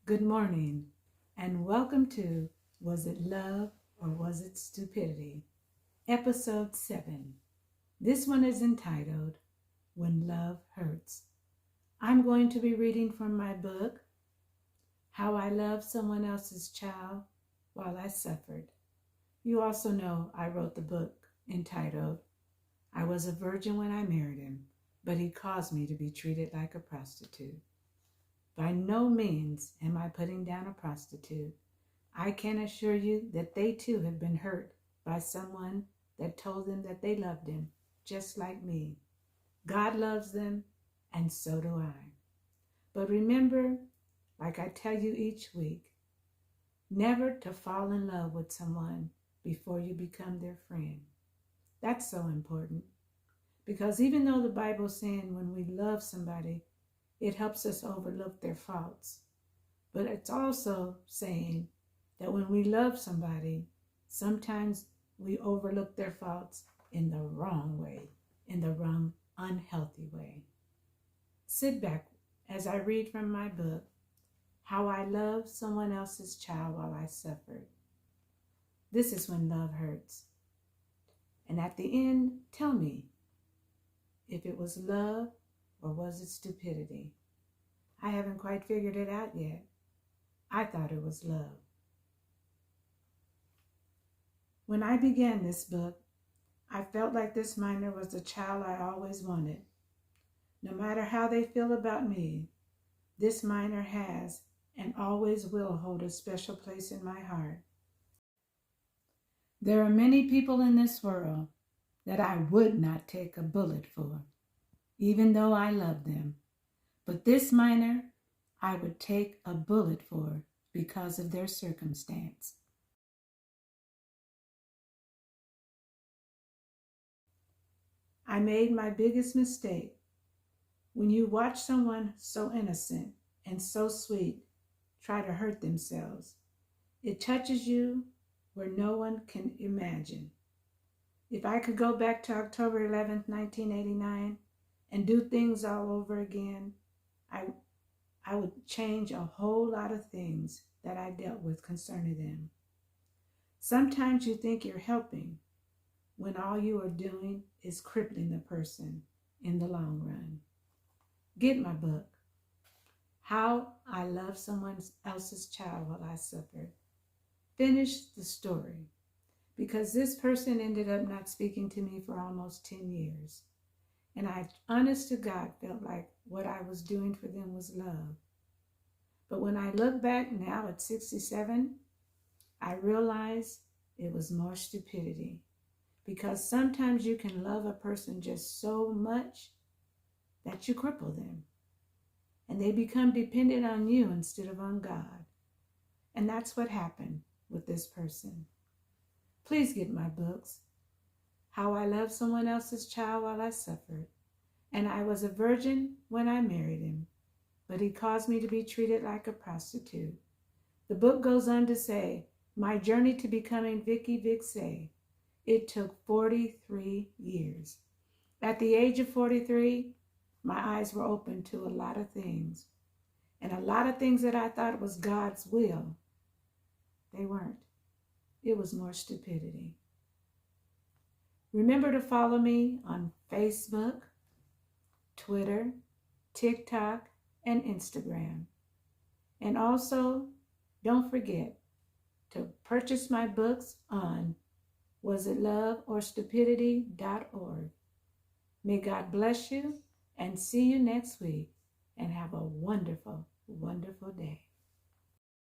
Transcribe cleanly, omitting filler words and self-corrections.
Good morning, and welcome to Was It Love or Was It Stupidity? Episode 7. This one is entitled When Love Hurts. I'm going to be reading from my book, How I Loved Someone Else's Child While I Suffered. You also know I wrote the book entitled I Was a Virgin When I Married Him, but He Caused Me to Be Treated Like a Prostitute. By no means am I putting down a prostitute. I can assure you that they too have been hurt by someone that told them that they loved him, just like me. God loves them, and so do I. But remember, like I tell you each week, never to fall in love with someone before you become their friend. That's so important. Because even though the Bible's saying when we love somebody, it helps us overlook their faults. But it's also saying that when we love somebody, sometimes we overlook their faults in the wrong way, in the wrong, unhealthy way. Sit back as I read from my book, How I Loved Someone Else's Child While I Suffered. This is when love hurts. And at the end, tell me if it was love or was it stupidity? I haven't quite figured it out yet. I thought it was love. When I began this book, I felt like this minor was the child I always wanted. No matter how they feel about me, this minor has and always will hold a special place in my heart. There are many people in this world that I would not take a bullet for, even though I love them. But this minor, I would take a bullet for because of their circumstance. I made my biggest mistake. When you watch someone so innocent and so sweet try to hurt themselves, it touches you where no one can imagine. If I could go back to October 11th, 1989 and do things all over again, I would change a whole lot of things that I dealt with concerning them. Sometimes you think you're helping when all you are doing is crippling the person in the long run. Get my book, How I Loved Someone Else's Child While I Suffered. Finish the story, because this person ended up not speaking to me for almost 10 years. And I, honest to God, felt like what I was doing for them was love. But when I look back now at 67, I realize it was more stupidity. Because sometimes you can love a person just so much that you cripple them. And they become dependent on you instead of on God. And that's what happened with this person. Please get my books, How I Loved Someone Else's Child While I Suffered, and I Was a Virgin When I Married Him, but He Caused Me to Be Treated Like a Prostitute. The book goes on to say, my journey to becoming Vicky Vixay, it took 43 years. At the age of 43, my eyes were open to a lot of things. And a lot of things that I thought was God's will, they weren't. It was more stupidity. Remember to follow me on Facebook, Twitter, TikTok, and Instagram. And also, don't forget to purchase my books on wasitloveorstupidity.org. May God bless you and see you next week, and have a wonderful, wonderful day.